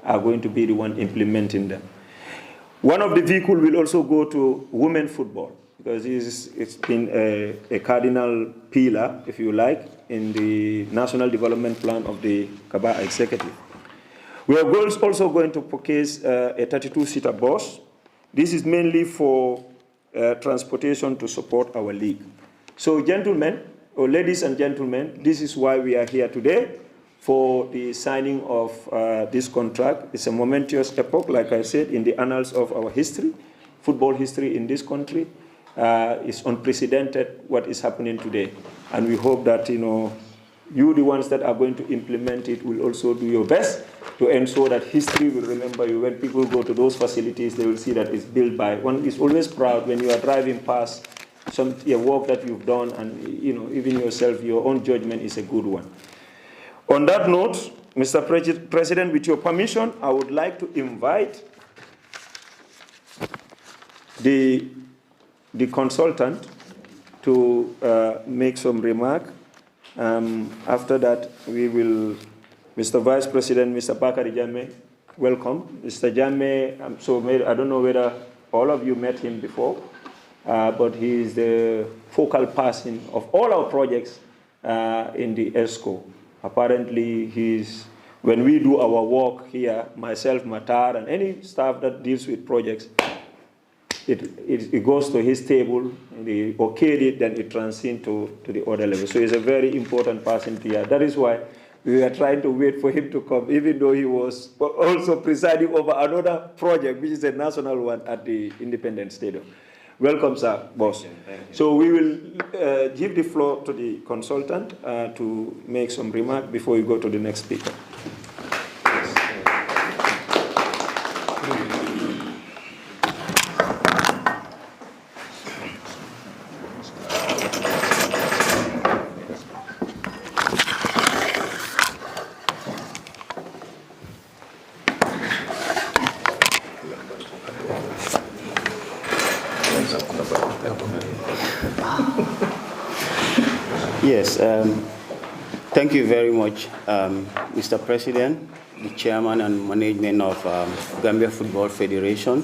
are going to be the one implementing them. One of the vehicles will also go to women football, because it's been a cardinal pillar, if you like, in the National Development Plan of the Kaba Executive. We are also going to purchase a 32-seater bus. This is mainly for transportation to support our league. So gentlemen, or ladies and gentlemen, this is why we are here today for the signing of this contract. It's a momentous epoch, like I said, in the annals of our history, football history in this country. It's unprecedented what is happening today. And we hope that, you, the ones that are going to implement it, will also do your best to ensure that history will remember you. When people go to those facilities, they will see that it's built by. One is always proud when you are driving past a work that you've done, and even yourself, your own judgment is a good one. On that note, Mr. President, with your permission, I would like to invite the consultant to make some remark. After that, we will, Mr. Vice President, Mr. Bakari Jammeh, welcome. Mr. Jammeh, I don't know whether all of you met him before, but he is the focal person of all our projects in the ESCO. Apparently, when we do our work here, myself, Matar, and any staff that deals with projects, it goes to his table, and he okayed it, then it transcends to the other level. So he's a very important person here. That is why we were trying to wait for him to come, even though he was also presiding over another project, which is a national one at the Independence Stadium. Welcome, sir, boss. So we will give the floor to the consultant to make some remark before we go to the next speaker. Yes, thank you very much, Mr. President, the chairman and management of Gambia Football Federation,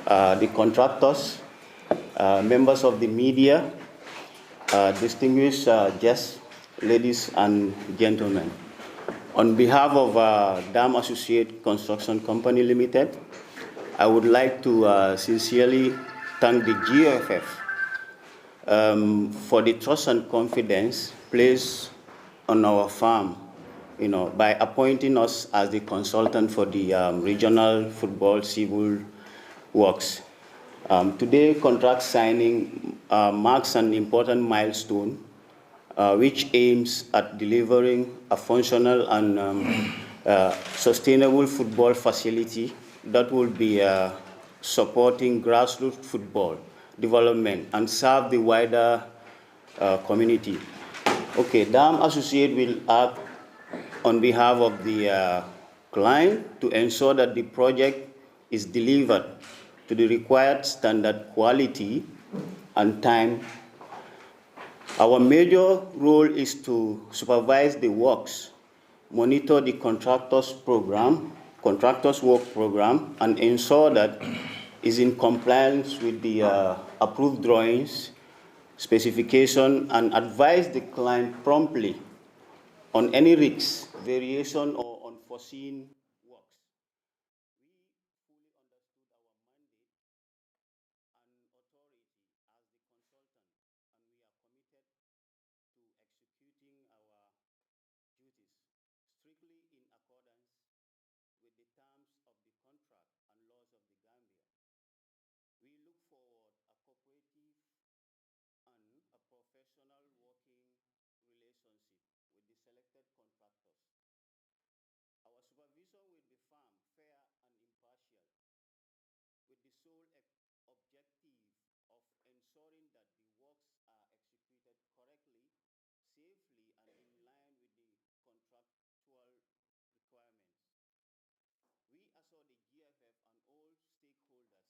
the contractors, members of the media, distinguished guests, ladies and gentlemen. On behalf of Dam Associate Construction Company Limited, I would like to sincerely thank the GFF for the trust and confidence placed on our firm, by appointing us as the consultant for the regional football civil works. Today, contract signing marks an important milestone, which aims at delivering a functional and sustainable football facility that will be supporting grassroots football development and serve the wider community. Okay, Dam Associate will act on behalf of the client to ensure that the project is delivered to the required standard quality and time. Our major role is to supervise the works, monitor the contractor's work program, and ensure that is in compliance with the approved drawings, specification, and advise the client promptly on any risks, variation, or unforeseen works. We fully understood our mandate and authority as the consultant, and we are committed to executing our duties strictly in accordance with the terms of the contract and laws of the Gambia. We look forward a cooperative and a professional working relationship with the selected contractors. Our supervision will be firm, fair, and impartial, with the sole objective of ensuring that the works are executed correctly, safely, and in line with the contractual requirements. We assure the GFF and all stakeholders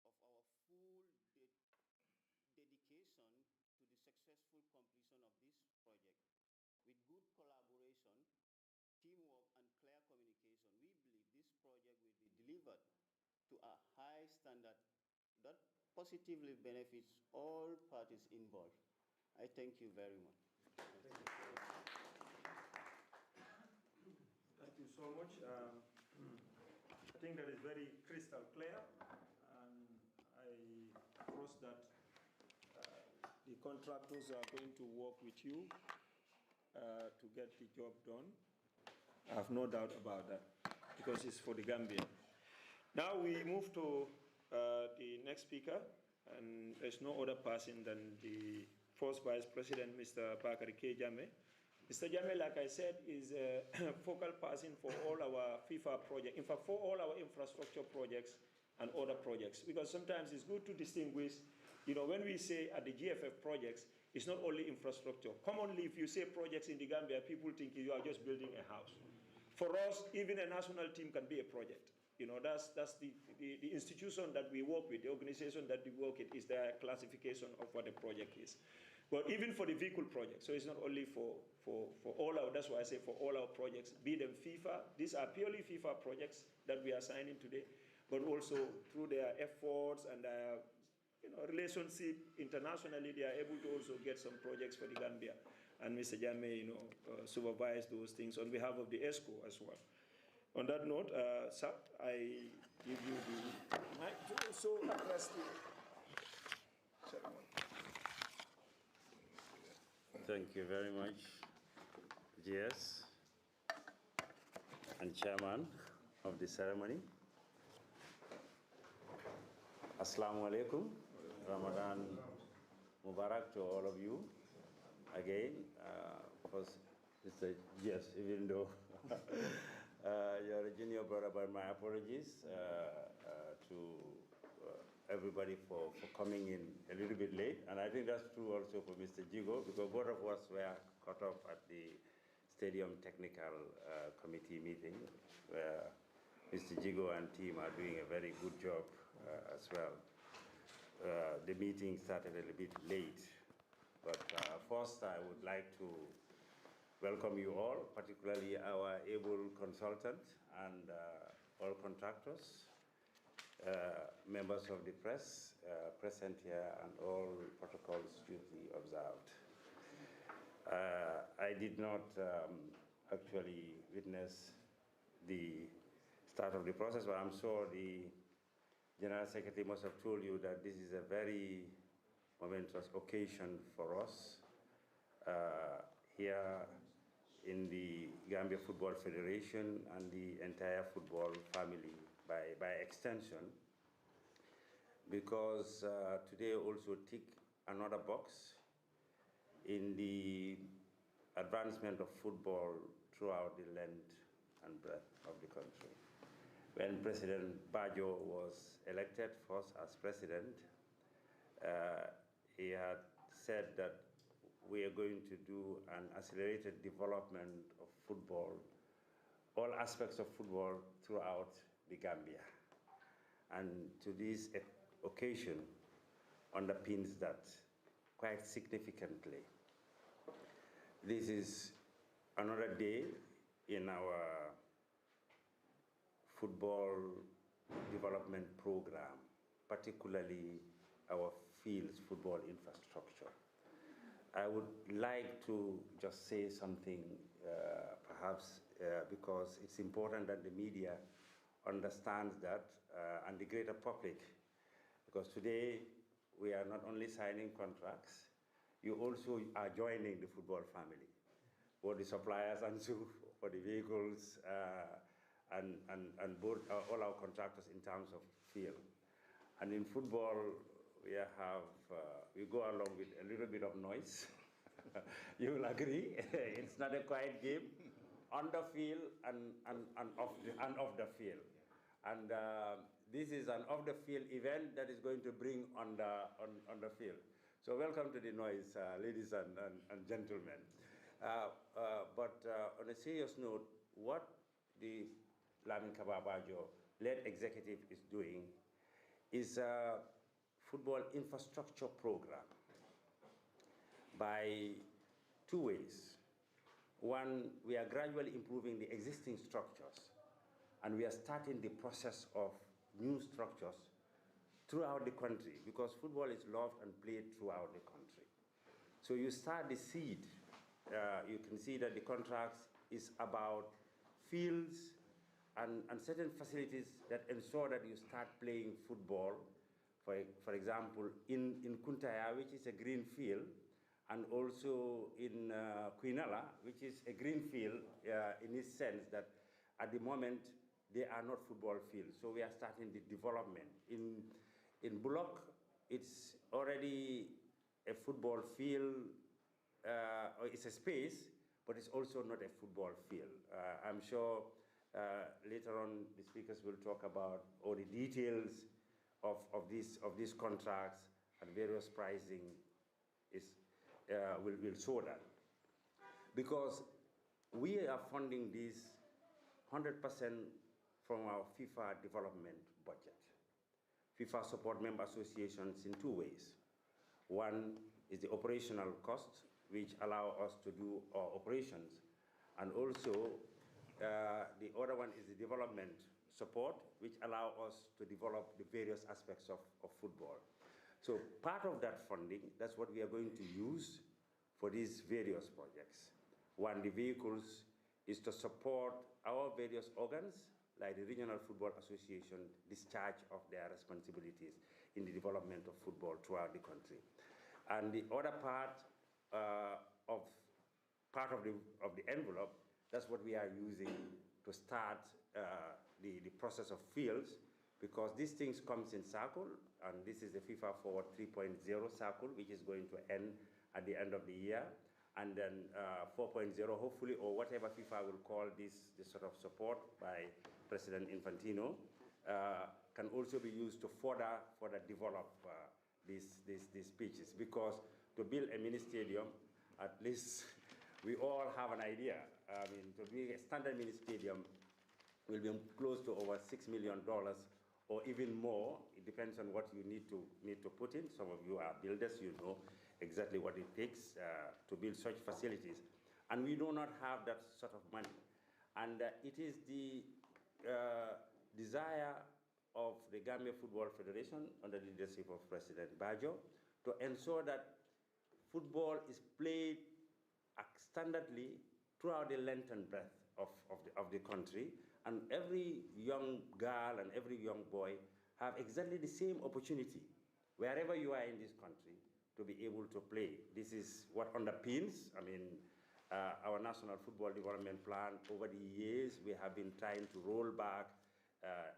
of our full dedication to the successful completion of this project. With good collaboration, teamwork, and clear communication, we believe this to a high standard that positively benefits all parties involved. I thank you very much. Thank you so much. I think that is very crystal clear, and I trust that the contractors are going to work with you to get the job done. I have no doubt about that, because it's for the Gambia. Now we move to the next speaker, and there's no other person than the first Vice President, Mr. Bakari K. Jame. Mr. Jame, like I said, is a focal person for all our FIFA projects, in fact, for all our infrastructure projects and other projects, because sometimes it's good to distinguish, when we say at the GFF projects, it's not only infrastructure. Commonly, if you say projects in the Gambia, people think you are just building a house. For us, even a national team can be a project. That's the institution that we work with, the organization that we work with is the classification of what a project is. But even for the vehicle project, so it's not only for all our, that's why I say for all our projects, be them FIFA, these are purely FIFA projects that we are signing today, but also through their efforts and their relationship internationally, they are able to also get some projects for the Gambia. And Mr. Jame, supervise those things on behalf of the ESCO as well. On that note, sir, I give you the mic to also address the ceremony. Thank you very much, GS and Chairman of the ceremony. Assalamu alaikum. Ramadan Mubarak to all of you. Again, first, Mr. GS, even though you're a junior brother, but my apologies to everybody for coming in a little bit late. And I think that's true also for Mr. Jigo, because both of us were caught up at the Stadium Technical Committee meeting, where Mr. Jigo and team are doing a very good job as well. The meeting started a little bit late, but first I would like to welcome you all, particularly our able consultant and all contractors, members of the press present here, and all protocols duly observed. I did not actually witness the start of the process, but I'm sure the General Secretary must have told you that this is a very momentous occasion for us here in the Gambia Football Federation and the entire football family by extension, because today also tick another box in the advancement of football throughout the length and breadth of the country. When President Bajo was elected first as president, he had said that we are going to do an accelerated development of football, all aspects of football throughout the Gambia. And to this occasion underpins that quite significantly. This is another day in our football development program, particularly our fields football infrastructure. I would like to just say something, perhaps, because it's important that the media understands that, and the greater public, because today we are not only signing contracts, you also are joining the football family, both the suppliers and so for the vehicles, and both all our contractors in terms of field. And in football, we go along with a little bit of noise. You will agree, it's not a quiet game, on the field and off the field. And this is an off-the-field event that is going to bring on the field. So welcome to the noise, ladies and gentlemen. But on a serious note, what the Lamin Kababajo-led executive is doing is a football infrastructure program by two ways. One, we are gradually improving the existing structures, and we are starting the process of new structures throughout the country, because football is loved and played throughout the country. So you start the seed. You can see that the contracts is about fields and certain facilities that ensure that you start playing football. For example, in Kuntaya, which is a green field, and also in Quinala, which is a green field in this sense that at the moment they are not football fields. So we are starting the development. In Bullock, it's already a football field, or it's a space, but it's also not a football field. I'm sure later on the speakers will talk about all the details of these contracts and various pricing will show that. Because we are funding this 100% from our FIFA development budget. FIFA support member associations in two ways. One is the operational costs, which allow us to do our operations. And also, the other one is the development support, which allow us to develop the various aspects of football. So part of that funding, that's what we are going to use for these various projects. One, the vehicles is to support our various organs, like the Regional Football Association, discharge of their responsibilities in the development of football throughout the country. And the other part of the envelope, that's what we are using to start the process of fields, because these things comes in circle, and this is the FIFA Forward 3.0 circle, which is going to end at the end of the year. And then 4.0, hopefully, or whatever FIFA will call this sort of support by President Infantino, can also be used to further develop these pitches. Because to build a mini stadium, at least we all have an idea. I mean, to be a standard mini stadium will be close to over $6 million or even more. It depends on what you need to put in. Some of you are builders, you know exactly what it takes to build such facilities. And we do not have that sort of money. And it is the desire of the Gambia Football Federation under the leadership of President Bajo to ensure that football is played standardly throughout the length and breadth of the country, and every young girl and every young boy have exactly the same opportunity wherever you are in this country to be able to play. This is what underpins, I mean, our National Football Development Plan. Over the years, we have been trying to roll back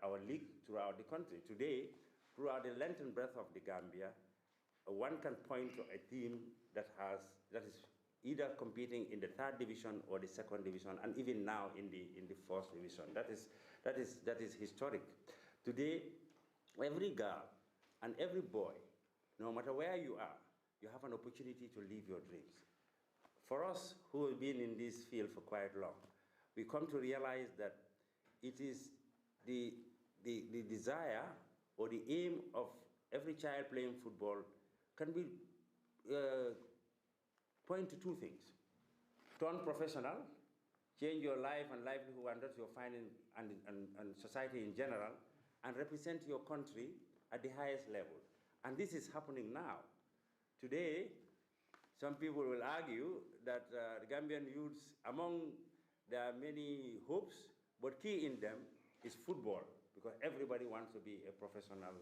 our league throughout the country. Today, throughout the length and breadth of the Gambia, one can point to a team that is either competing in the 3rd division or the 2nd division, and even now in the 1st division. That is historic. Today, every girl and every boy, no matter where you are, you have an opportunity to live your dreams. For us who have been in this field for quite long, we come to realize that it is the desire or the aim of every child playing football can be point to two things. Turn professional, change your life and livelihood and that you're finding and society in general, and represent your country at the highest level. And this is happening now. Today, some people will argue that the Gambian youths, among their many hopes, but key in them is football, because everybody wants to be a professional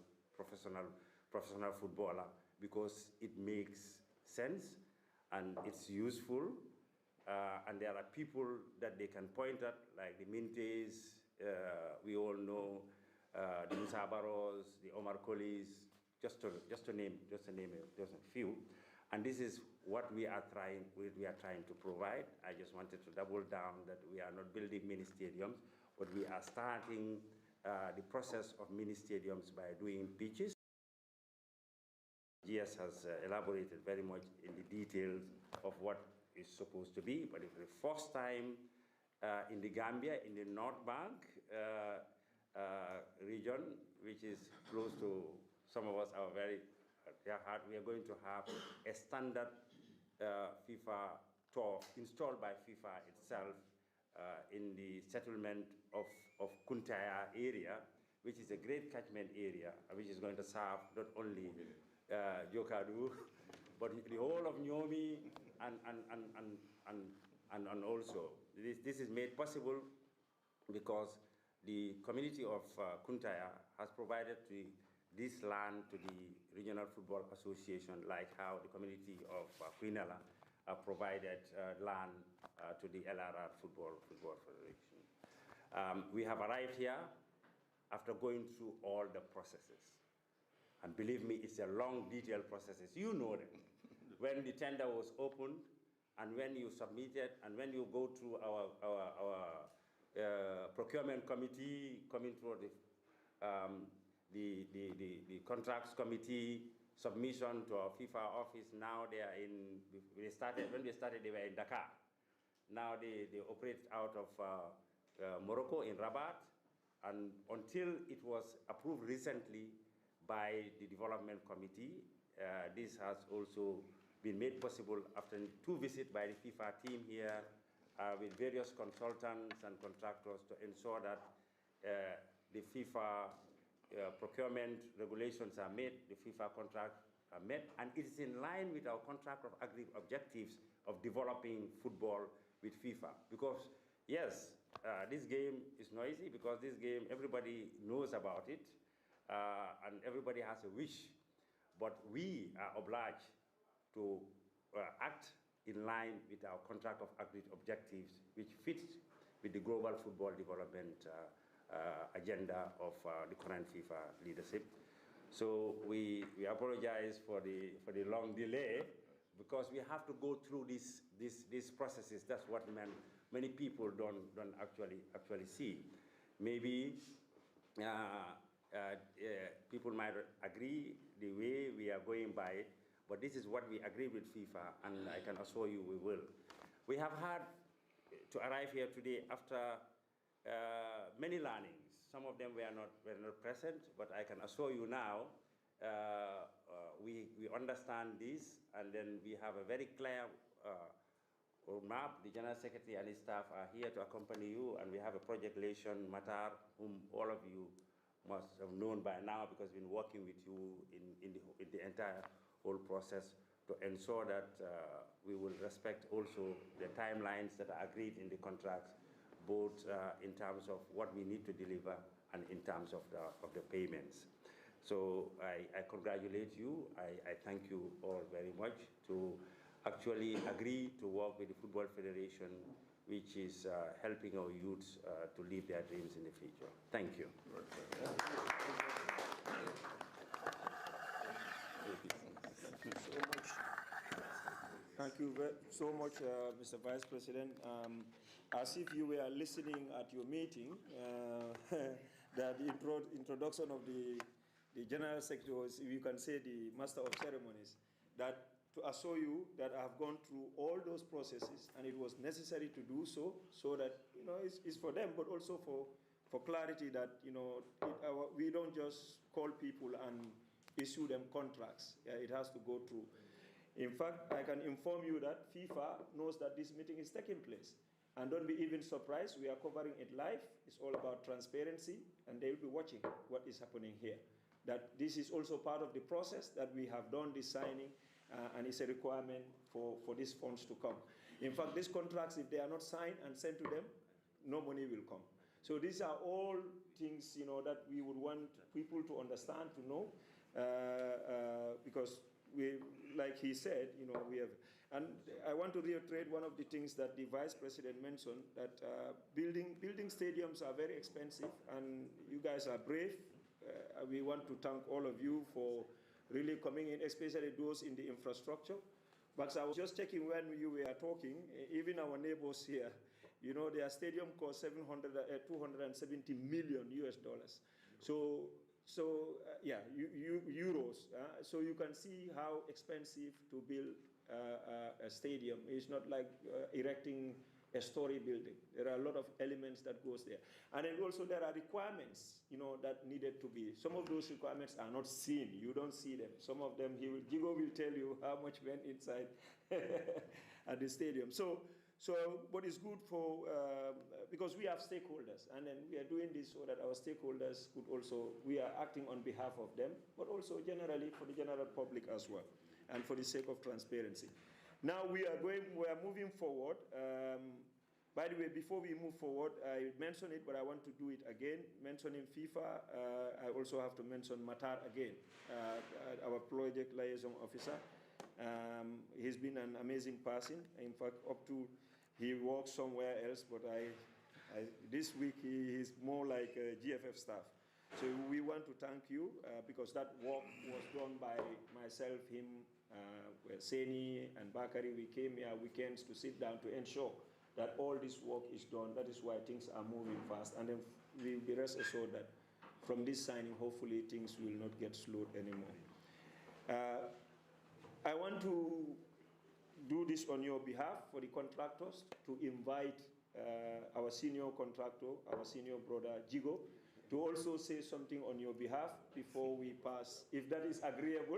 footballer, because it makes sense and it's useful, and there are people that they can point at, like the Mintes, we all know, the Musa Barros, the Omar Colis, just to name a few. And this is what we are trying to provide. I just wanted to double down that we are not building mini stadiums, but we are starting the process of mini stadiums by doing pitches. GS has elaborated very much in the details of what is supposed to be, but it's the first time in the Gambia, in the North Bank region, which is close to some of us are very hard. We are going to have a standard FIFA turf installed by FIFA itself in the settlement of Kuntaya area, which is a great catchment area, which is going to serve not only Jokadu, but the whole of Nyomi, and also this is made possible because the community of Kuntaya has provided this land to the Regional Football Association, like how the community of Quinella provided land to the LRR Football Federation. We have arrived here after going through all the processes. And believe me, it's a long, detailed processes. You know them. When the tender was opened, and when you submitted, and when you go through our procurement committee, coming through the contracts committee, submission to our FIFA office. Now they are in, when we started, they were in Dakar. Now they operate out of Morocco in Rabat, and until it was approved recently by the development committee, this has also been made possible after 2 visits by the FIFA team here with various consultants and contractors to ensure that the FIFA procurement regulations are met, the FIFA contract are met, and it is in line with our contract of objectives of developing football with FIFA. Because yes, this game is noisy, because this game, everybody knows about it, and everybody has a wish, but we are obliged to act in line with our contract of objectives, which fits with the global football development agenda of the current FIFA leadership. So we apologize for the long delay, because we have to go through these processes. That's what many people don't actually see. Maybe people might agree the way we are going by it, but this is what we agree with FIFA, and I can assure you we will. We have had to arrive here today after many learnings. Some of them were not present, but I can assure you now we understand this, and then we have a very clear roadmap. The General Secretary and his staff are here to accompany you, and we have a project liaison, Matar, whom all of you must have known by now, because we've been working with you in the entire whole process to ensure that we will respect also the timelines that are agreed in the contracts, both in terms of what we need to deliver and in terms of the payments. So I congratulate you. I thank you all very much to actually agree to work with the Football Federation, which is helping our youths to live their dreams in the future. Thank you. Thank you so much, Mr. Vice President. As if you were listening at your meeting, that the introduction of the General Secretary was, you can say, the Master of Ceremonies, that to assure you that I have gone through all those processes, and it was necessary to do so, so that, you know, it's for them, but also for clarity that, you know, we don't just call people and issue them contracts. It has to go through. In fact, I can inform you that FIFA knows that this meeting is taking place. And don't be even surprised, we are covering it live. It's all about transparency, and they will be watching what is happening here. That this is also part of the process, that we have done this signing, and it's a requirement for these funds to come. In fact, these contracts, if they are not signed and sent to them, no money will come. So these are all things, you know, that we would want people to understand, to know, because we, like he said, you know, we have, and I want to reiterate one of the things that the Vice President mentioned, that building stadiums are very expensive, and you guys are brave. We want to thank all of you for really coming in, especially those in the infrastructure. But I was just checking when you were talking, even our neighbors here, you know, their stadium cost $270 million US. So yeah, euros. So you can see how expensive to build a stadium. It's not like erecting a story building. There are a lot of elements that goes there. And then also there are requirements, you know, that needed to be. Some of those requirements are not seen. You don't see them. Some of them, Jigo will tell you how much went inside at the stadium. So So, but it's good for, because we have stakeholders, and then we are doing this so that our stakeholders could also, we are acting on behalf of them, but also generally for the general public as well, and for the sake of transparency. Now we are moving forward. By the way, before we move forward, I mentioned it, but I want to do it again. Mentioning FIFA, I also have to mention Matar again, our project liaison officer. He's been an amazing person. In fact, he works somewhere else, but this week he is more like GFF staff. So we want to thank you because that work was done by myself, him, Seni, and Bakari. We came here weekends to sit down to ensure that all this work is done. That is why things are moving fast. And then we'll be rest assured that from this signing, hopefully things will not get slowed anymore. I want to do this on your behalf for the contractors to invite our senior contractor, our senior brother, Jigo, to also say something on your behalf before we pass, if that is agreeable.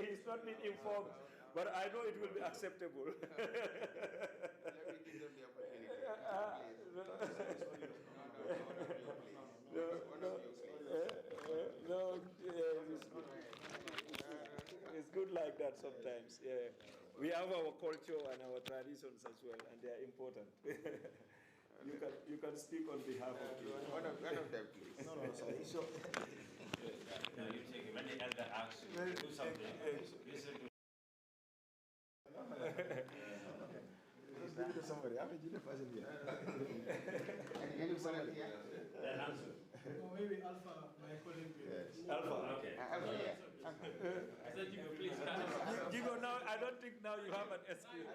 He's not been informed, but I know it will be acceptable. Let me give them the it's good like that sometimes. Yeah, we have our culture and our traditions as well, and they are important. You can speak on behalf of you. One of them, please. No, sorry. So, no, you take it. When the elder asks you to do something, listen to. just give it to somebody. I'm a junior person here. Then answer. Or maybe Alpha, my colleague. Yes. Alpha. Okay. I said you will please. Jigo, now I don't think now you have an excuse.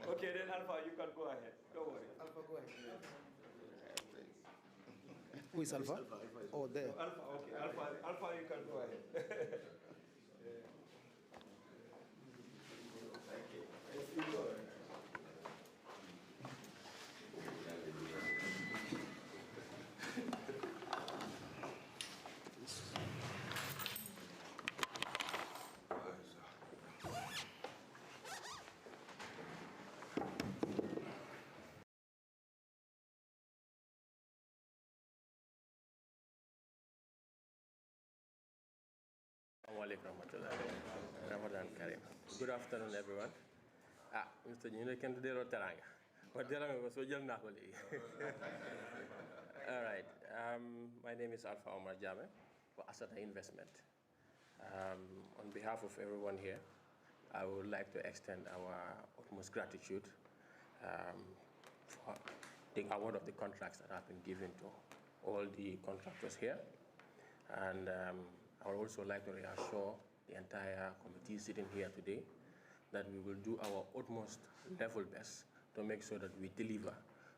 Okay, then Alpha, you can go ahead. Don't worry. Alpha, go ahead. Who is Alpha? Oh, there. Alpha, okay. Alpha, you can go ahead. Thank you. Ramadan Karim. Good afternoon, everyone. Mr. You can do the teranga. But teranga was so young now. All right. My name is Alpha Omar Jame for Asada Investment. On behalf of everyone here, I would like to extend our utmost gratitude for the award of the contracts that have been given to all the contractors here. And I would also like to reassure the entire committee sitting here today that we will do our utmost level best to make sure that we deliver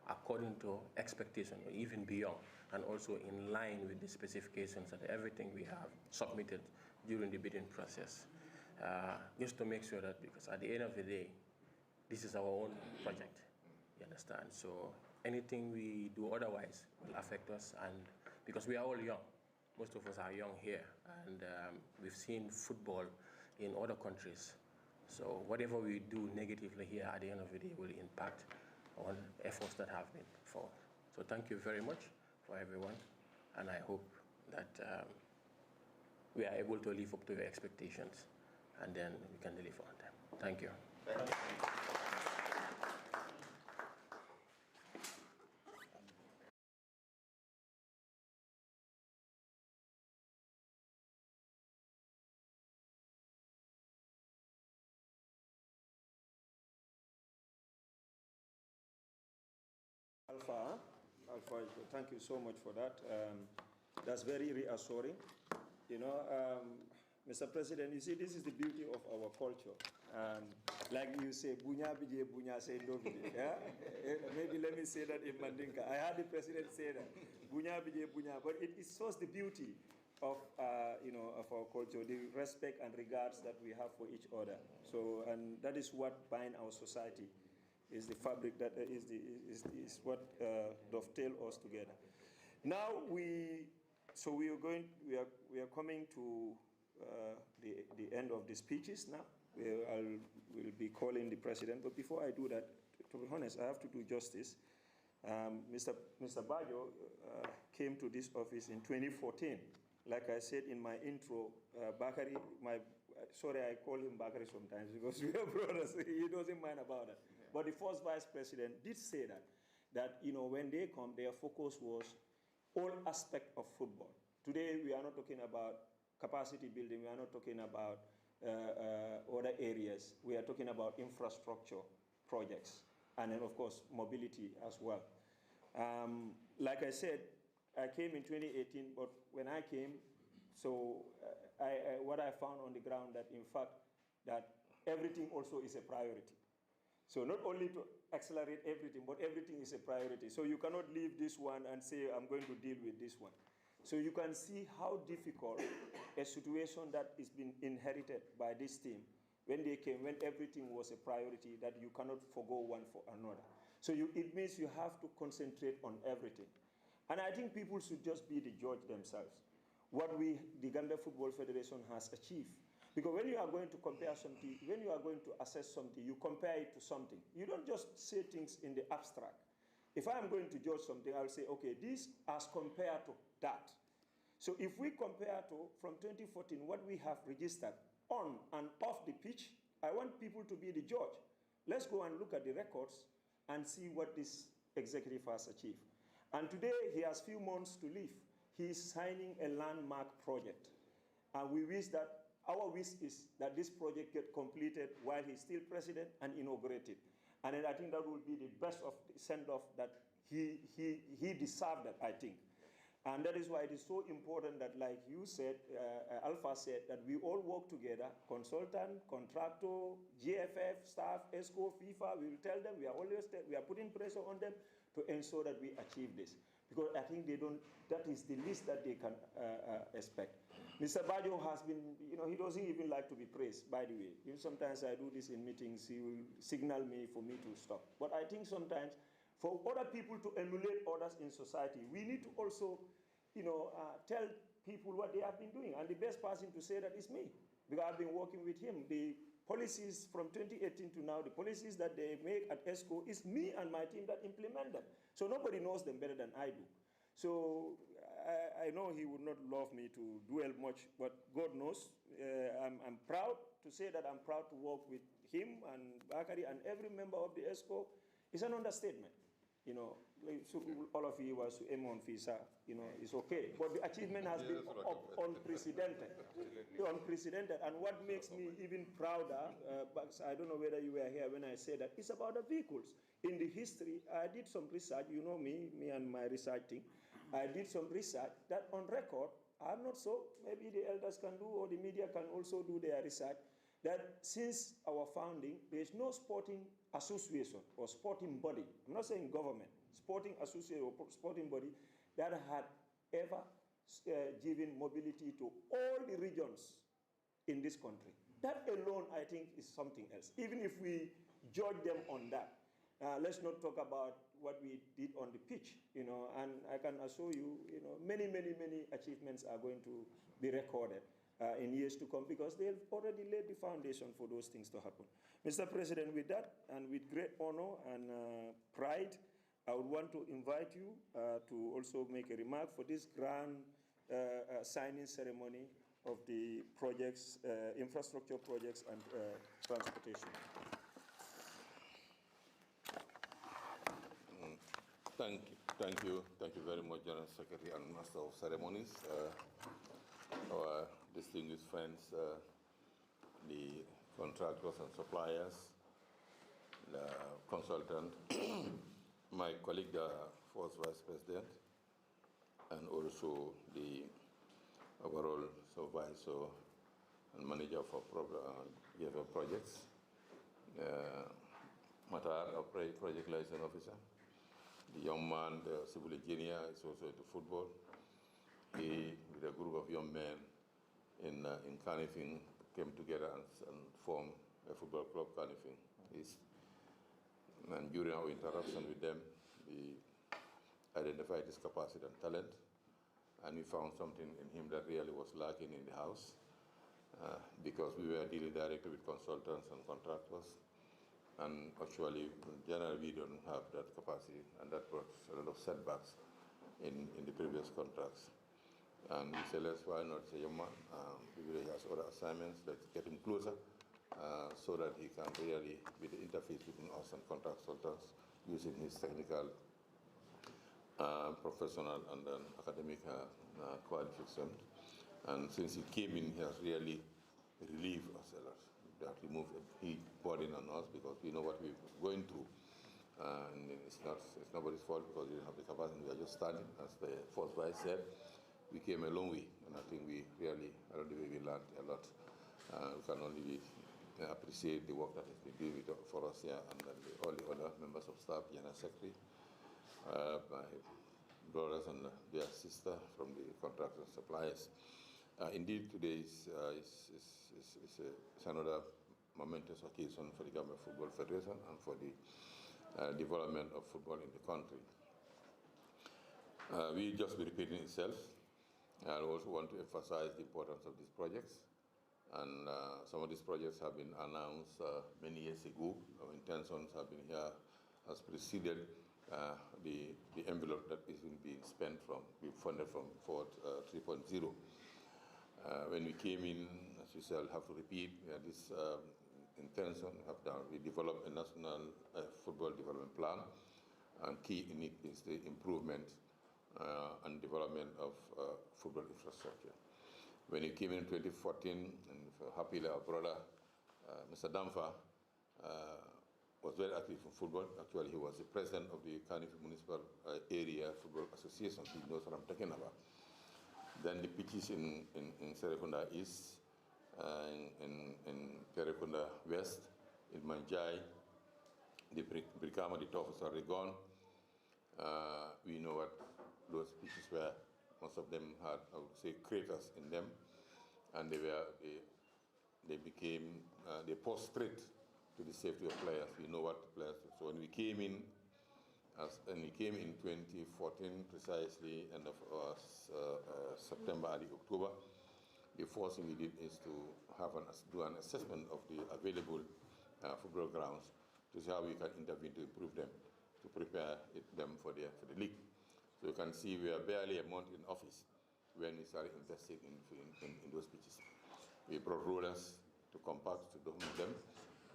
according to expectation, or even beyond, and also in line with the specifications and everything we have submitted during the bidding process. Just to make sure that, because at the end of the day, this is our own project, you understand? So anything we do otherwise will affect us, and because we are all young. Most of us are young here, and we've seen football in other countries. So whatever we do negatively here, at the end of the day, will impact on efforts that have been forward. So thank you very much for everyone, and I hope that we are able to live up to your expectations, and then we can deliver on them. Thank you. Alpha, thank you so much for that. That's very reassuring. You know, Mr. President, you see, this is the beauty of our culture. Like you say, bunya bije, bunya say no bije. Yeah? Maybe let me say that in Mandinka. I heard the president say that, bunya bije, bunya. But it shows the beauty of, of our culture, the respect and regards that we have for each other. So, and that is what binds our society. is the fabric that is what dovetail us together. Now we are coming to the end of the speeches now. We'll be calling the president, but before I do that, to be honest, I have to do justice. Mr. Bajo came to this office in 2014. Like I said in my intro, Bakari, sorry I call him Bakari sometimes because we are brothers, he doesn't mind about that. Yeah. But the first vice president did say that when they come, their focus was all aspect of football. Today, we are not talking about capacity building, we are not talking about other areas. We are talking about infrastructure projects, and then of course, mobility as well. Like I said, I came in 2018, but when I came, what I found on the ground that in fact, that everything also is a priority. So not only to accelerate everything, but everything is a priority. So you cannot leave this one and say, I'm going to deal with this one. So you can see how difficult a situation that is been inherited by this team when they came, when everything was a priority, that you cannot forgo one for another. So it means you have to concentrate on everything. And I think people should just be the judge themselves, what the Gambia Football Federation has achieved. Because when you are going to compare something, when you are going to assess something, you compare it to something. You don't just say things in the abstract. If I'm going to judge something, I'll say, okay, this as compared to that. So if we compare to, from 2014, what we have registered on and off the pitch, I want people to be the judge. Let's go and look at the records and see what this executive has achieved. And today, he has few months to live. He is signing a landmark project. And we wish that, our wish is that this project get completed while he's still president and inaugurated. And then I think that will be the best of the send-off that he deserved that, I think. And that is why it is so important that, like you said, Alpha said, that we all work together, consultant, contractor, GFF, staff, ESCO, FIFA. We will tell them, we are putting pressure on them to ensure that we achieve this. Because I think that is the least that they can expect. Mr. Bajo has been, he doesn't even like to be praised, by the way. Sometimes I do this in meetings, he will signal me for me to stop. But I think sometimes for other people to emulate others in society, we need to also, tell people what they have been doing. And the best person to say that is me, because I've been working with him. The policies from 2018 to now, the policies that they make at ESCO, is me and my team that implement them. So nobody knows them better than I do. So I know he would not love me to dwell much, but God knows. I'm proud to say that I'm proud to work with him and Bakari and every member of the ESCO. It's an understatement. So all of you was to aim on FISA, it's okay. But the achievement has been unprecedented. Unprecedented. And what makes me even prouder, but I don't know whether you were here when I said that, it's about the vehicles. In the history, I did some research, me and my research team. I did some research that on record, I'm not so, maybe the elders can do, or the media can also do their research, that since our founding, there's no sporting association or sporting body, I'm not saying government, sporting association or sporting body that had ever given mobility to all the regions in this country. That alone, I think, is something else. Even if we judge them on that, let's not talk about what we did on the pitch, and I can assure you, many, many, many achievements are going to be recorded in years to come, because they've already laid the foundation for those things to happen. Mr. President, with that, and with great honor and pride, I would want to invite you to also make a remark for this grand signing ceremony of the projects, infrastructure projects and transportation. Thank you very much, General Secretary and Master of Ceremonies. Our distinguished friends, the contractors and suppliers, the consultant, my colleague, the first Vice President, and also the overall supervisor and manager for GFF projects, Matar, our project liaison officer, the young man, the civil engineer, is also into football. He, with a group of young men in Carnifing, came together and formed a football club, Carnifing. He's And during our interaction with them, we identified his capacity and talent, and we found something in him that really was lacking in the house, because we were dealing directly with consultants and contractors, and actually, generally, we don't have that capacity, and that brought a lot of setbacks in the previous contracts. And we said, why not say, young man, he has other assignments, let's get him closer, so that he can really be the interface between us and contract consultants using his technical, professional, and then academic qualifications. And since he came in, he has really relieved us a lot. That removed a big burden on us because we know what we're going through. And it's nobody's fault because we didn't have the capacity. We are just starting, as the first vice said. We came a long way, and I think we really, I don't think we learned a lot. We can only appreciate the work that has been doing for us here, and then all the other members of staff, General Secretary, my brothers and their sister from the contractors and suppliers. Indeed, today is another momentous occasion for the Gambia Football Federation and for the development of football in the country. We just be repeating itself. I also want to emphasize the importance of these projects. And some of these projects have been announced many years ago. Our intentions have been here, has preceded the envelope that is being spent from, we funded from Ford 3.0. When we came in, as we said, I'll have to repeat, we had this intention, we developed a national football development plan, and key in it is the improvement and development of football infrastructure. When he came in 2014, and happily our brother, Mr. Damfa, was very active in football. Actually, he was the president of the Cardiff Municipal Area Football Association. He knows what I'm talking about. Then the pitches in Serekunda East, in Serekunda West, in Manjai, the Brikama, the Toffers are gone. We know what those pitches were. Most of them had, I would say, craters in them, and they became, they prostrate to the safety of players. We know what players. So when we came in, in 2014, precisely end of September, early October, the first thing we did is to do an assessment of the available football grounds to see how we can intervene to improve them, to prepare them for the league. So you can see we are barely a month in office when we started investing in those pitches. We brought rollers to compact, to document them.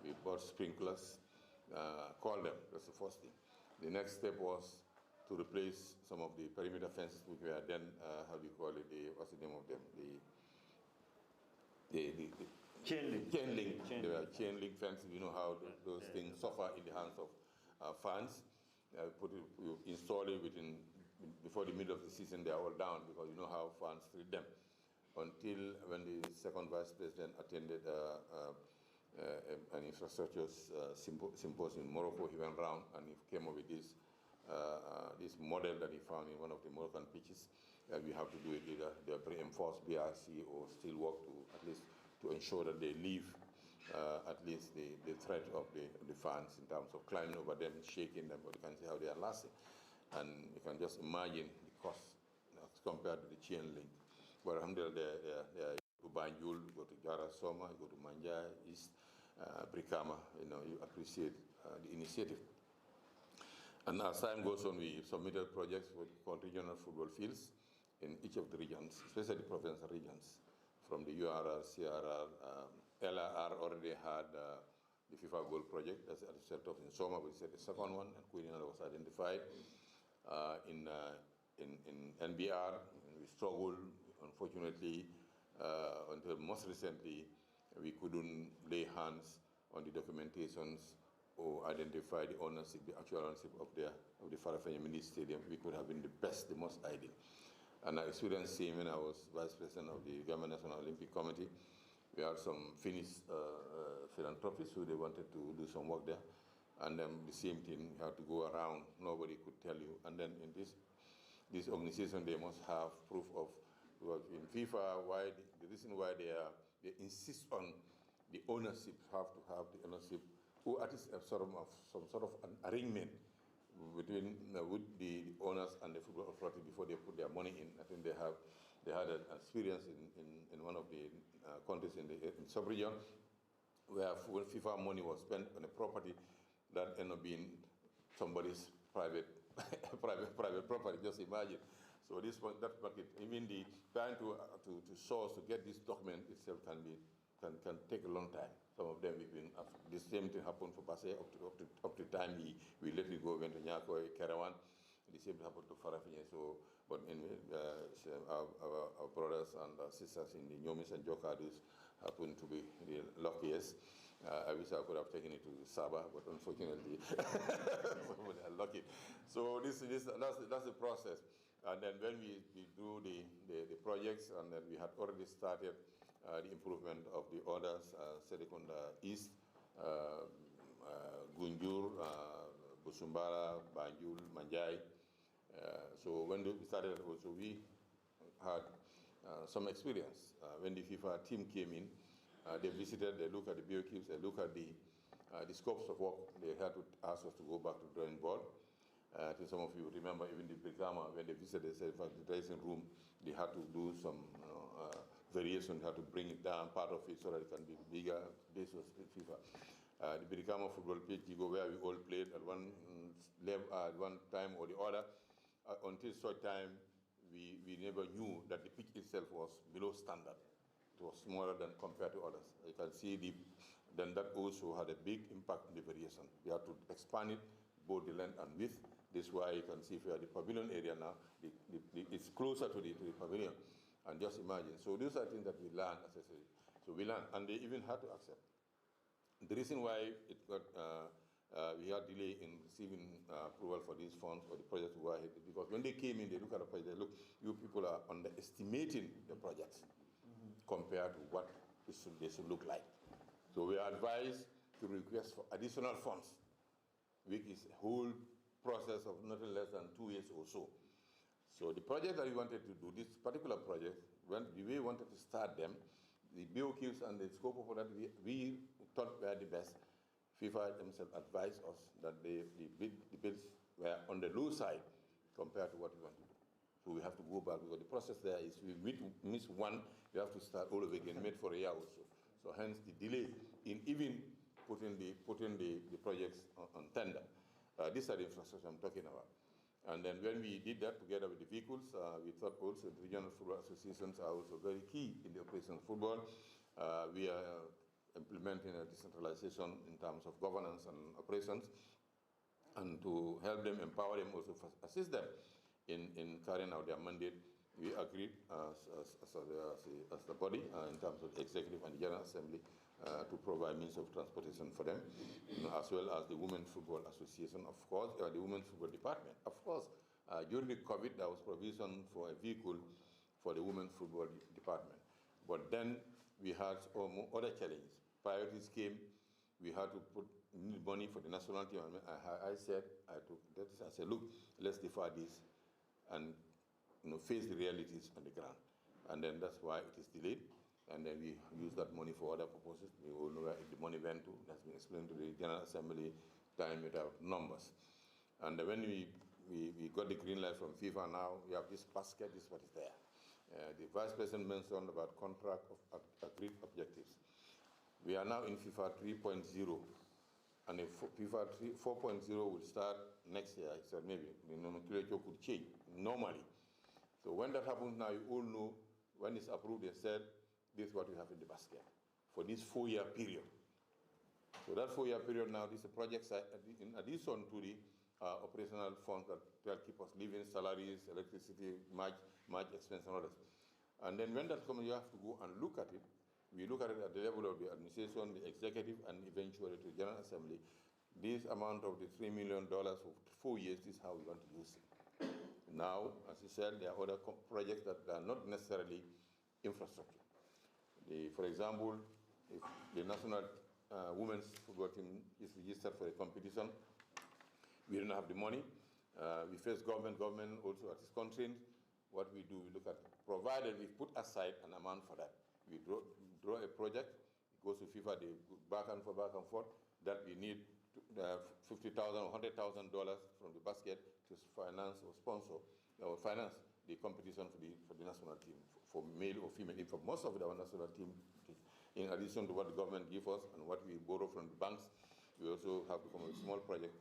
We bought sprinklers, called them, that's the first thing. The next step was to replace some of the perimeter fences, which were then, how do you call it, what's the name of them? The chain link. They were chain link fences. You know how those things suffer in the hands of fans. You install it before the middle of the season, they are all down because you know how fans treat them. Until when the second vice president attended an infrastructure symposium in Morocco, he went around and he came up with this model that he found in one of the Moroccan pitches. We have to do it either the reinforced BRC or still work to at least to ensure that they leave at least the threat of the fans in terms of climbing over them, shaking them, but you can see how they are lasting. And you can just imagine the cost as compared to the chain link. But alhamdulillah, they are to Banjul, you go to Jara Soma, you go to Manja East, Brikama, you appreciate the initiative. And as time goes on, we submitted projects called regional football fields in each of the regions, especially the provincial regions, from the URR, CRR, LRR already had the FIFA Goal Project, that's set up in Soma, we said the second one, and Queenina was identified. In NBR, we struggled, unfortunately, until most recently, we couldn't lay hands on the documentations or identify the ownership, the actual ownership of the Farafenni Mini Stadium. We could have been the best, the most ideal. And I experienced same when I was vice president of the Gambian National Olympic Committee. We had some Finnish philanthropists who they wanted to do some work there. And then the same thing, you have to go around, nobody could tell you. And then in this organization, they must have proof of, in FIFA, the reason why they insist on the ownership, have to have the ownership or at least some sort of an arrangement between with the owners and the football authority before they put their money in. I think they had an experience in one of the countries in the sub-region where FIFA money was spent on a property that ended up being somebody's private private property. Just imagine. So that bucket, even the trying to source to get this document itself can take a long time. Some of them even the same thing happened for Basse up to time we let it go, went to Nyako, Kerawan. The same thing happened to Farafina. So, but anyway, our brothers and sisters in the Nyomis and Jokadus happen to be the luckiest. I wish I could have taken it to Sabah, but unfortunately, somebody are lucky. So that's the process. And then when we do the projects, and then we had already started the improvement of the others, Serekunda East, Gunjur, Busumbara, Banjul, Manjai. So when we started also, we had some experience. When the FIFA team came in, they visited, they looked at the BOQs, they looked at the scopes of work. They had to ask us to go back to the drawing board. I think some of you remember even the Brigama, when they visited, they said, in fact, the dressing room, they had to do some variation, they had to bring it down, part of it, so that it can be bigger. This was FIFA. The Brigama football pitch, you go where we all played at one level, at one time or the other. Until such time, we never knew that the pitch itself was below standard. It was smaller than compared to others. You can see then that also had a big impact on the variation. We had to expand it, both the length and width. This is why you can see if you are the pavilion area now, it's closer to the pavilion. And just imagine. So these are things that we learned, as I say. So we learned, and they even had to accept. The reason why it got, we had delay in receiving approval for these funds or the project to go ahead, because when they came in, they look at the project, they look, you people are underestimating the projects compared to what they should look like. So we are advised to request for additional funds, which is a whole process of nothing less than 2 years or so. So the project that we wanted to do, this particular project, when we wanted to start them, the BOQs and the scope of that we thought were the best. FIFA themselves advised us that the bids were on the low side compared to what we want to do. So we have to go back, because the process there is we miss one, we have to start all over again, made for a year or so. So hence the delay in even putting the projects on tender. These are the infrastructure I'm talking about. And then when we did that together with the vehicles, we thought also the regional football associations are also very key in the operation of football. We are implementing a decentralization in terms of governance and operations, and to help them, empower them, also assist them in carrying out their mandate. We agreed as the body in terms of the executive and the general assembly to provide means of transportation for them, as well as the Women's Football Association, of course, the Women's Football Department. Of course, during the COVID, there was provision for a vehicle for the Women's Football Department. But then we had other challenges. Priorities came, we had to put money for the national team. I said, I said, look, let's defer this and face the realities on the ground. And then that's why it is delayed. And then we use that money for other purposes. We all know where the money went to. That's been explained to the General Assembly, time without numbers. And when we got the green light from FIFA now, we have this basket, this is what is there. The Vice President mentioned about contract of agreed objectives. We are now in FIFA 3.0, and if FIFA 4.0 will start next year. So maybe the nomenclature could change normally. So when that happens now, you all know when it's approved, they said, this is what we have in the basket for this 4-year period. So that 4-year period now, this is a project in addition to the operational funds that will keep us living, salaries, electricity, much expense and others. And then when that comes, you have to go and look at it. We look at it at the level of the administration, the executive, and eventually to the General Assembly. This amount of the $3 million for 4 years, this is how we want to use it. Now, as you said, there are other projects that are not necessarily infrastructure. For example, if the national women's football team is registered for a competition, we don't have the money. We face government also at its constraints. What we do, we look at, provided we put aside an amount for that. We draw a project, it goes to FIFA, they go back and forth. that we need $50,000 or $100,000 from the basket to finance or sponsor or finance the competition for the national team, for male or female, for most of our national team. In addition to what the government gives us and what we borrow from the banks, we also have become a small project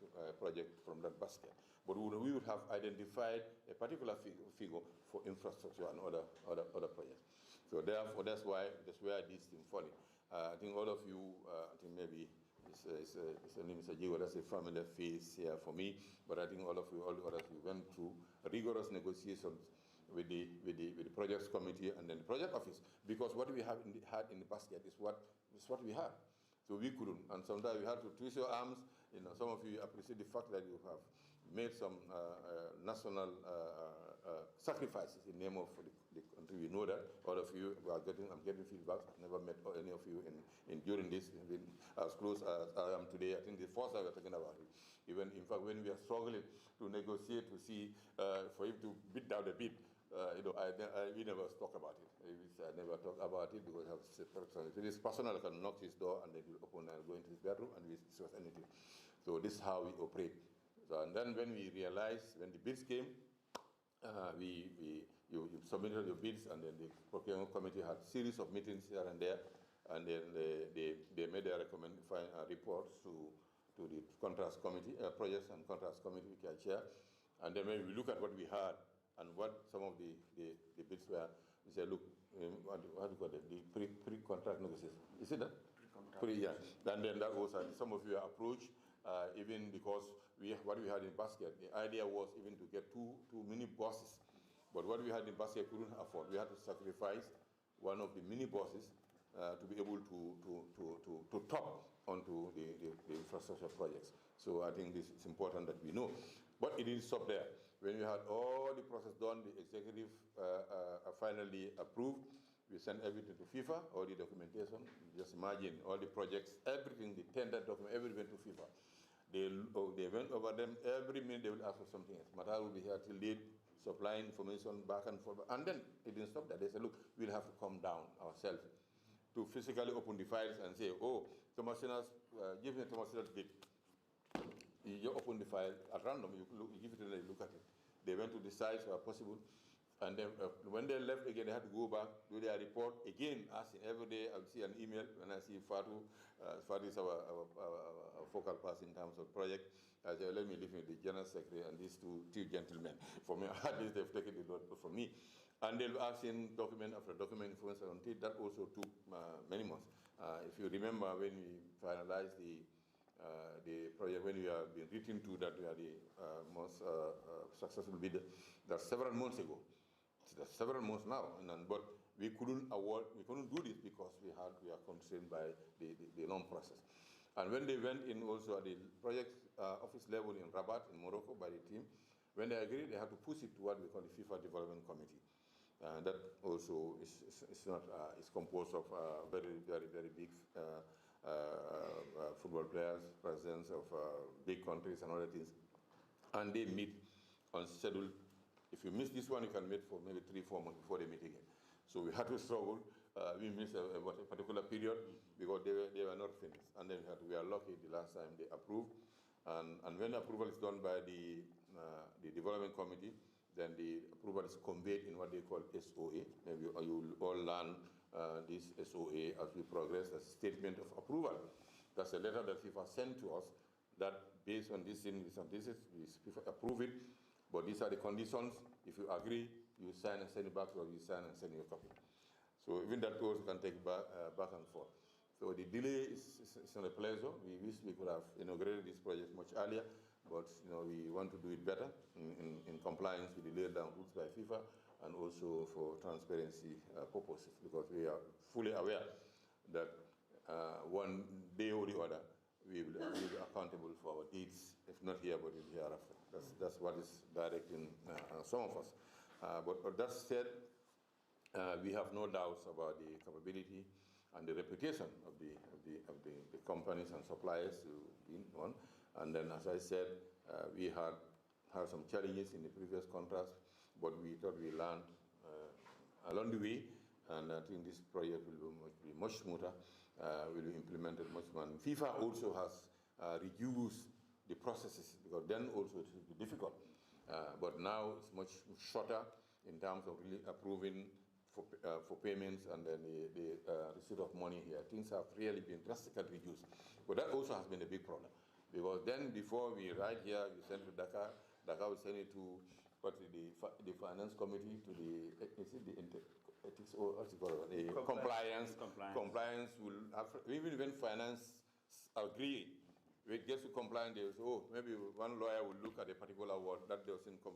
from that basket. But we would have identified a particular figure for infrastructure and other projects. So therefore, that's where this thing falling. I think all of you, I think maybe it's Mr. Jigo, that's a familiar face here for me. But I think all of you, all the others, we went through rigorous negotiations with the projects committee and then the project office, because what we had in the basket is what we had. So we couldn't, and sometimes we had to twist your arms. You know, some of you appreciate the fact that you have made some national sacrifices in the name of the country. We know that. All of you I'm getting feedback. I've never met any of you during this, as close as I am today. I think the first time we're talking about it. Even, in fact, when we are struggling to negotiate to see, for him to bid down the bid, we never talk about it. I never talk about it because I have personal. If it is personal, I can knock his door and then he'll open and go into his bedroom and we discuss anything. So this is how we operate. So, and then when we realized, when the bids came, you submitted your bids, and then the procurement committee had a series of meetings here and there, and then they made their reports to the contracts committee, projects and contracts committee, which I chair. And then when we look at what we had and what some of the bids were, we say, look, what do you call it? The pre-contract negotiation. Is it that? Pre-contract. Yeah. And then that was, some of you are approached, even because what we had in basket, the idea was even to get two mini buses. But what we had in basket couldn't afford. We had to sacrifice one of the mini buses to be able to top onto the infrastructure projects. So I think this is important that we know. But it didn't stop there. When we had all the process done, the executive finally approved, we sent everything to FIFA, all the documentation. Just imagine all the projects, everything, the tender document, everything went to FIFA. They went over them. Every minute they would ask for something else. Matar will be here till late, supplying information back and forth. And then it didn't stop that. They said, look, we'll have to come down ourselves to physically open the files and say, oh, Thomasina's, give me a Thomasina's bid. You open the file at random, you give it to them, look at it. They went to the sites where possible. And then when they left again, they had to go back, do their report. Again, asking every day, I would see an email when I see Fatu. Fatu is our focal person in terms of project. I said, let me leave with the general secretary and these two gentlemen. For me, at least they've taken the load from me. And they'll ask in document after document, information until that also took many months. If you remember when we finalized the project, when we have been written to that we are the most successful bidder, that's several months ago. That's several months now, but we couldn't do this because we are constrained by the loan process. And when they went in also at the project office level in Rabat, in Morocco, by the team, when they agreed, they had to push it to what we call the FIFA Development Committee. That also is composed of very, very, very big football players, presidents of big countries and other things. And they meet on schedule. If you miss this one, you can meet for maybe 3-4 months before they meet again. So we had to struggle. We missed a particular period because they were not finished. And then we are lucky the last time they approved. And when approval is done by the development committee, then the approval is conveyed in what they call SOA. Maybe you will all learn this SOA as we progress, as a statement of approval. That's a letter that FIFA sent to us that based on this thing, FIFA approve it. But these are the conditions. If you agree, you sign and send it back, or you sign and send your copy. So even that also can take back and forth. So the delay is not a pleasure. We wish we could have inaugurated this project much earlier, but we want to do it better in compliance with the laid down rules by FIFA and also for transparency purposes, because we are fully aware that one day or the other we will be accountable for our deeds, if not here, but hereafter. That's what is directing some of us. But that said, we have no doubts about the capability and the reputation of the companies and suppliers who've been on. And then, as I said, we had some challenges in the previous contracts, but we thought we learned along the way, and I think this project will be much smoother, will be implemented much more. And FIFA also has reduce the processes, because then also it will be difficult. But now it's much shorter in terms of really approving for payments and then the receipt of money here. Things have really been drastically reduced. But that also has been a big problem, because then before we write here, we send to Dakar, Dakar will send it to the finance committee, to the ethics or what's it called? The compliance. Compliance will have, even when finance agree, when it gets to compliance, they will say, oh, maybe one lawyer will look at a particular word that doesn't come.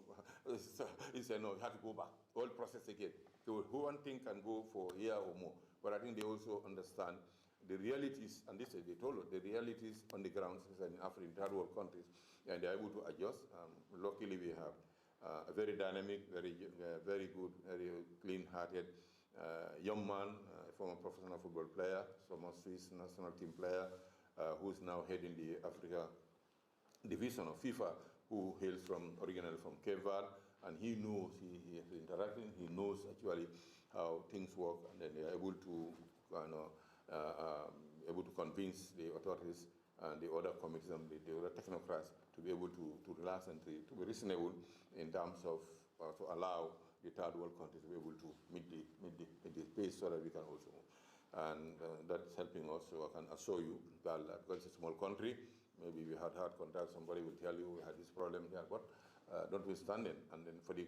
He said, no, you have to go back, all process again. So one thing can go for a year or more. But I think they also understand the realities, and this is, they told us, the realities on the ground in Africa, in third world countries, and they're able to adjust. Luckily, we have a very dynamic, very good, very clean-hearted young man, a former professional football player, former Swiss national team player, who's now heading the Africa division of FIFA, who hails originally from Cape Verde, and he knows, he is interacting, he knows actually how things work, and then they are able to, able to convince the authorities and the other committees and the other technocrats to be able to relax and to be reasonable in terms of to allow the third world countries to be able to meet the pace so that we can also move. And that's helping us. So I can assure you that because it's a small country, maybe we had hard contact, somebody will tell you we had this problem here, but notwithstanding, and then for the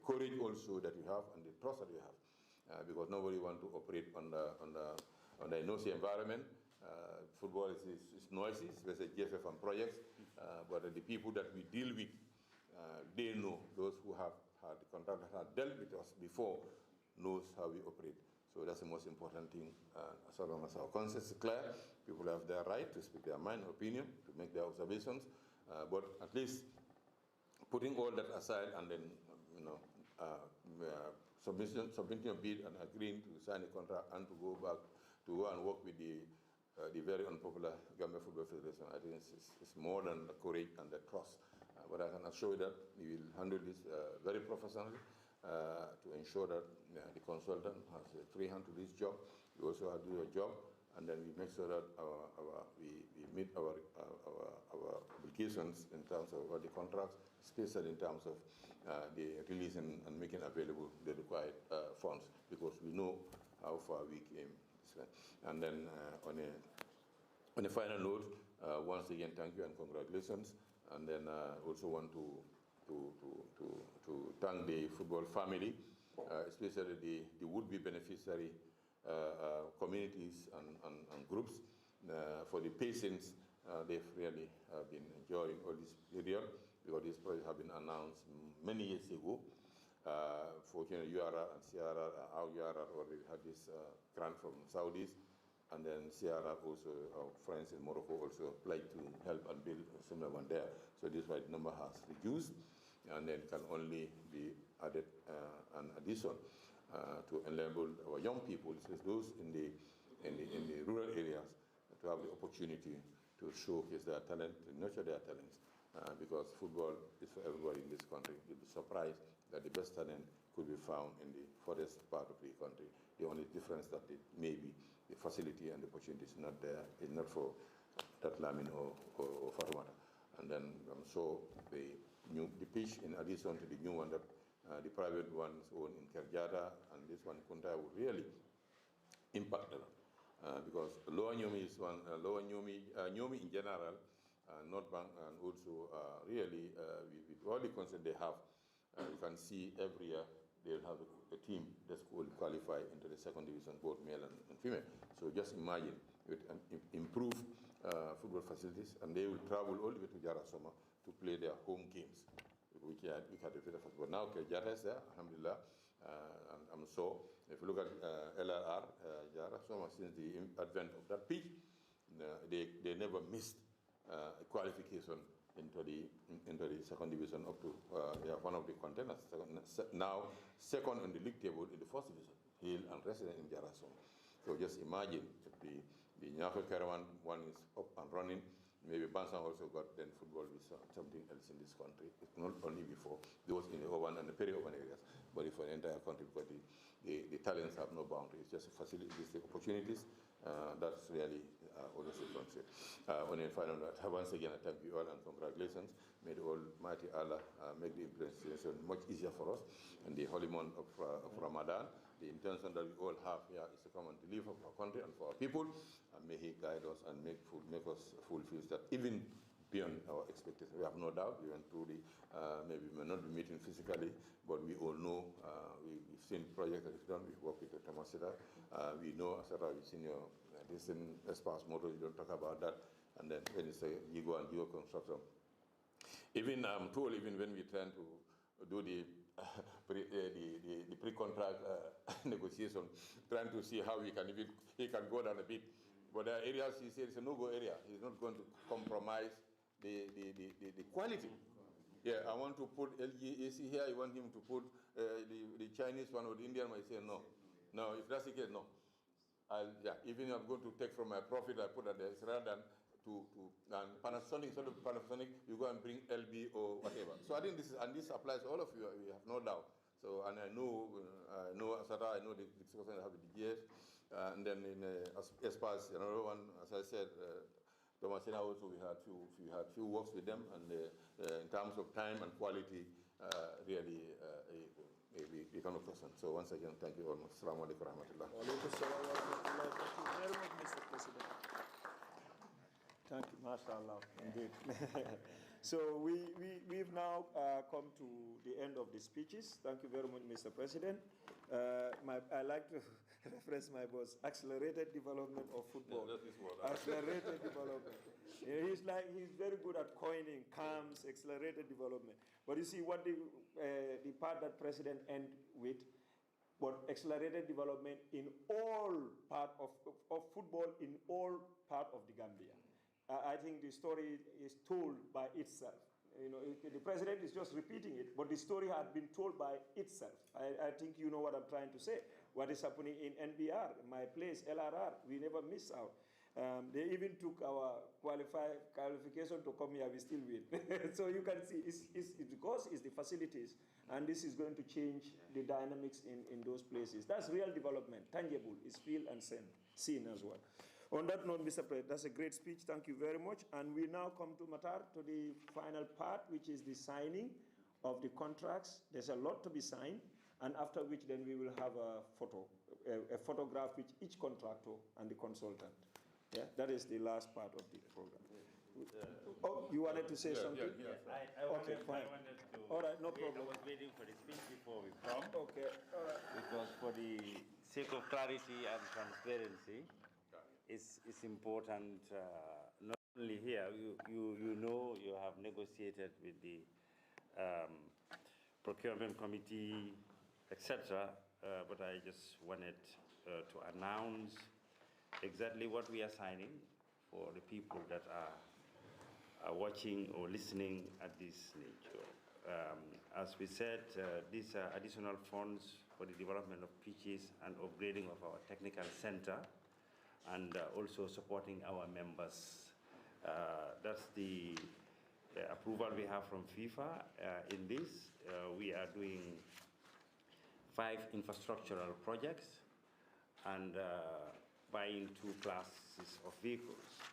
courage also that you have and the trust that you have, because nobody wants to operate on the noisy environment. Football is noisy, especially GFF and projects, but the people that we deal with, they know, those who have had the contact that have dealt with us before knows how we operate. So that's the most important thing. As long as our conscience is clear, people have their right to speak their mind, opinion, to make their observations, but at least putting all that aside and then, submitting a bid and agreeing to sign a contract and to go back to go and work with the very unpopular Gambia Football Federation, I think it's more than the courage and the trust. But I can assure you that we will handle this very professionally to ensure that the consultant has a free hand to this job. We also have to do a job, and then we make sure that we meet our obligations in terms of the contracts, especially in terms of the releasing and making available the required funds, because we know how far we came. And then on a final note, once again, thank you and congratulations. And then also want to thank the football family, especially the would-be beneficiary communities and groups for the patience they've really been enjoying all this period, because these projects have been announced many years ago. Fortunately, URR and CRR, our URR already had this grant from Saudis, and then CRR also, our friends in Morocco also applied to help and build a similar one there. So this is why the number has reduced, and then can only be added an addition to enable our young people, those in the rural areas, to have the opportunity to showcase their talent, to nurture their talents, because football is for everybody in this country. You'll be surprised that the best talent could be found in the farthest part of the country. The only difference that maybe the facility and the opportunity is not there, is not for that Lamin or Fatumata. And then so the pitch, in addition to the new one that the private ones own in Kerjata and this one in Kunta, would really impact a lot. Because Lower Nyomi is one, Lower Nyomi in general, North Bank, and also really with all the concerns they have, you can see every year they'll have a team that will qualify into the second division, both male and female. So just imagine with improved football facilities, and they will travel all the way to Jarasoma to play their home games, which had the first. But now Jara is there, alhamdulillah, and I'm so. If you look at LRR, Jarasoma, since the advent of that pitch, they never missed a qualification into the second division up to they are one of the contenders. Now second on the league table in the first division, Hill and resident in Jarasoma. So just imagine if the Nyako Caravan one is up and running, maybe Bansan also got then football with something else in this country. It's not only before those in the urban and the peri-urban areas, but for the entire country, because the talents have no boundaries. Just facilities, the opportunities. That's really always a concept. On a final note, once again, I thank you all and congratulations. May the Almighty Allah make the implementation much easier for us. And the holy month of Ramadan, the intention that we all have here is to come and deliver for our country and for our people. And may He guide us and make us fulfill that even beyond our expectations. We have no doubt. We went through maybe we may not be meeting physically, but we all know, we've seen projects that we've done. We've worked with the Tamasida. We know, as we've seen your distant Espas motor, you don't talk about that. And then when you say you go and do construction. Even I'm told, even when we try to do the pre-contract negotiation, trying to see how he can go down a bit. But there are areas he said it's a no-go area. He's not going to compromise the quality. Yeah, I want to put LG AC here. I want him to put the Chinese one or the Indian one. I say no. No, if that's the case, no. Even if I'm going to take from my profit, I put that there. It's rather than and Panasonic, instead of Panasonic, you go and bring LB or whatever. So I think this applies to all of you. We have no doubt. So, and I know Asada, I know the discussion I have with the GS, and then in Espas, another one, as I said, Thomasina also, we had few works with them, and in terms of time and quality, really we cannot question. So once again, thank you all. Assalamu alaikum warahmatullah. Thank you very much, Mr. President. Thank you, mashallah, indeed. So we've now come to the end of the speeches. Thank you very much, Mr. President. I like to reference my boss, accelerated development of football. Yeah, that is what accelerated development. He's very good at coining terms, accelerated development. But you see what the part that President end with, but accelerated development in all part of football in all part of the Gambia. I think the story is told by itself. You know, the president is just repeating it, but the story had been told by itself. I think you know what I'm trying to say. What is happening in NBR, my place, LRR, we never miss out. They even took our qualification to come here, we still win. So you can see, it's because it's the facilities, and this is going to change the dynamics in those places. That's real development, tangible, it's feel and seen as well. On that note, Mr. President, that's a great speech. Thank you very much. And we now come to Matar, to the final part, which is the signing of the contracts. There's a lot to be signed, and after which then we will have a photograph with each contractor and the consultant. Yeah, that is the last part of the program. Oh, you wanted to say something? Okay, fine. All right, no problem. I was waiting for the speech before we come. Okay, all right. Because for the sake of clarity and transparency, it's important, not only here, you know you have negotiated with the procurement committee, etc., but I just wanted to announce exactly what we are signing for the people that are watching or listening at this nature. As we said, these are additional funds for the development of pitches and upgrading of our technical center, and also supporting our members. That's the approval we have from FIFA. In this, we are doing 5 infrastructural projects and buying 2 classes of vehicles.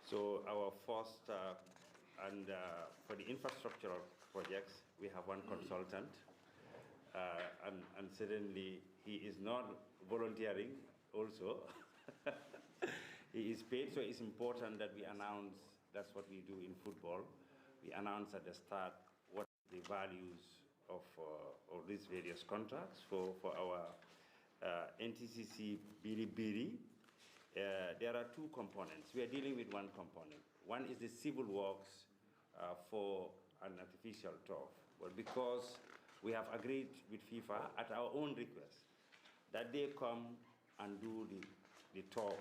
So our first, for the infrastructural projects, we have 1 consultant, and suddenly he is not volunteering also. He is paid, so it's important that we announce, that's what we do in football. We announce at the start what the values of these various contracts for our NTCC Biri. There are 2 components. We are dealing with 1 component. One is the civil works for an artificial turf. But because we have agreed with FIFA at our own request that they come and do the turf,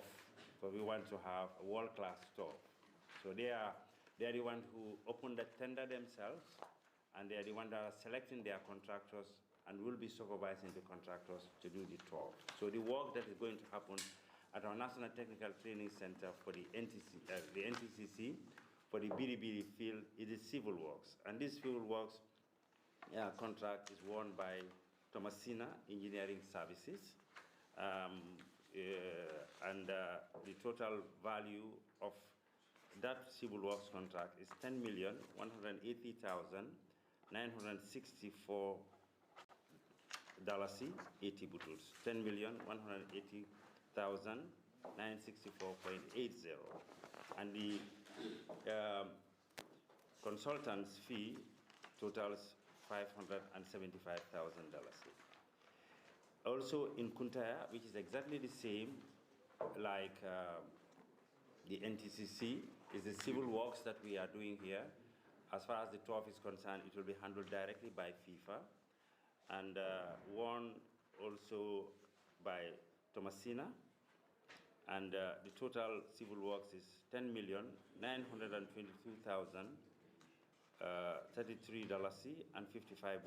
so we want to have a world-class turf. So they are the ones who open the tender themselves, and they are the ones that are selecting their contractors and will be supervising the contractors to do the turf. So the work that is going to happen at our National Technical Training Center for the NTCC for the Biribiri field is the civil works. And this civil works contract is won by Thomasina Engineering Services. And the total value of that civil works contract is $10,180,964 80 buttons. 10,180,964.80, and the consultant's fee totals $575,000. Also in Kuntaya, which is exactly the same like the NTCC, is the civil works that we are doing here. As far as the turf is concerned, it will be handled directly by FIFA, and one also by Thomasina, and the total civil works is $10,922,033.55,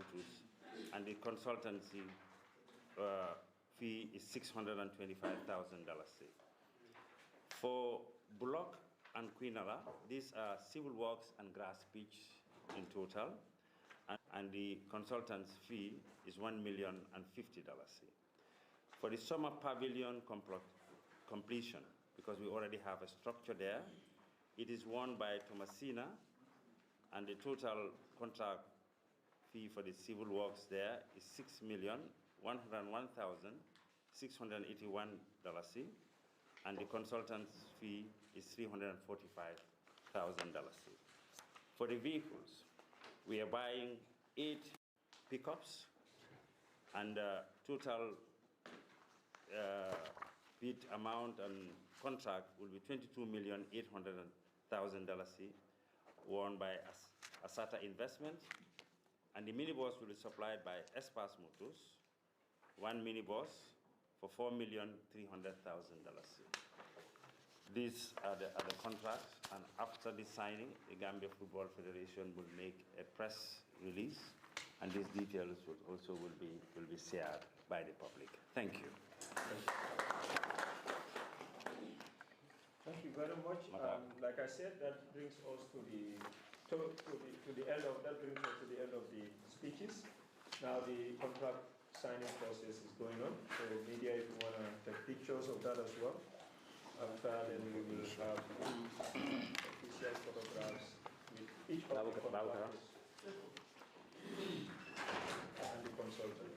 and the consultancy fee is $625,000. For Bullock and Quinala, these are civil works and grass pitch in total, and the consultant's fee is $1,050,000. For the summer pavilion completion, because we already have a structure there, it is won by Thomasina, and the total contract fee for the civil works there is $6,101,681, and the consultant's fee is $345,000. For the vehicles, we are buying 8 pickups, and total bid amount and contract will be $22,800,000, won by Asata Investment, and the minibus will be supplied by Espas Motors, 1 minibus for $4,300,000. These are the contracts, and after the signing, the Gambia Football Federation will make a press release, and these details will be shared by the public. Thank you. Thank you very much. Like I said, that brings us to the end of the speeches. Now the contract signing process is going on. So media, if you want to take pictures of that as well. After then we will have official photographs with each of the contractors and the consultant.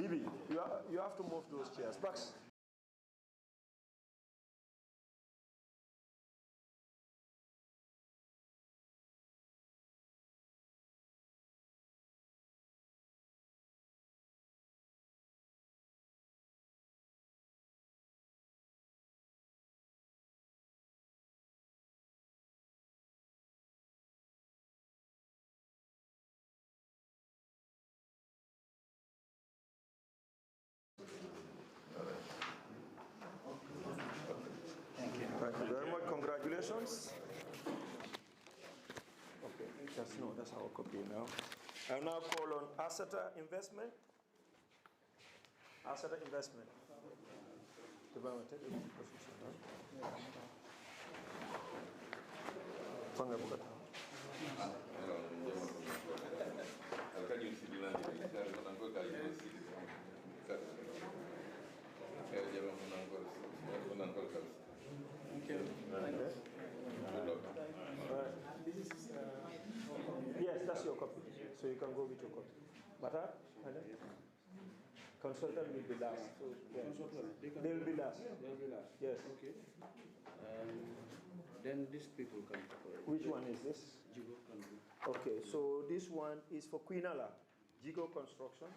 Bibi, you have to move those chairs. Bucks. Thank you very much. Congratulations. Okay, that's our copy now. I now call on Asata Investment. Asata Investment. Yes, that's your copy. So you can go with your copy. Mata? Consultant will be last. So, yeah. They will be last. They will be last. Yes. Okay. Then these people can. Which one is this? Jigo can do. Okay, so this one is for Quinala, Jigo Construction.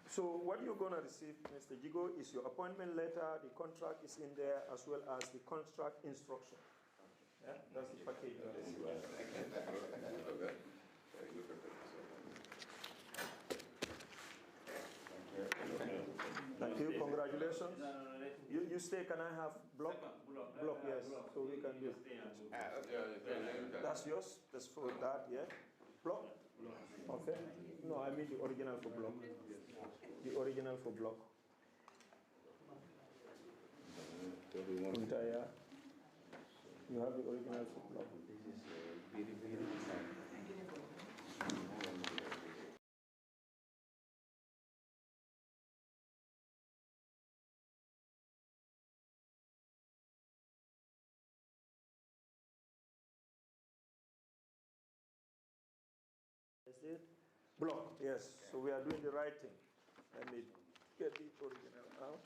So what you're going to receive, Mr. Jigo, is your appointment letter. The contract is in there, as well as the contract instruction. Yeah, that's the package you receive. Thank you. Congratulations. You stay. Can I have block? Block, yes. So we can do. That's yours. That's for that. Yeah. Block. Okay. No, I mean the original for block. The original for block. Entire. You have the original for block. This is very. Is it? Block, yes. So we are doing the right thing. Let me get the original out.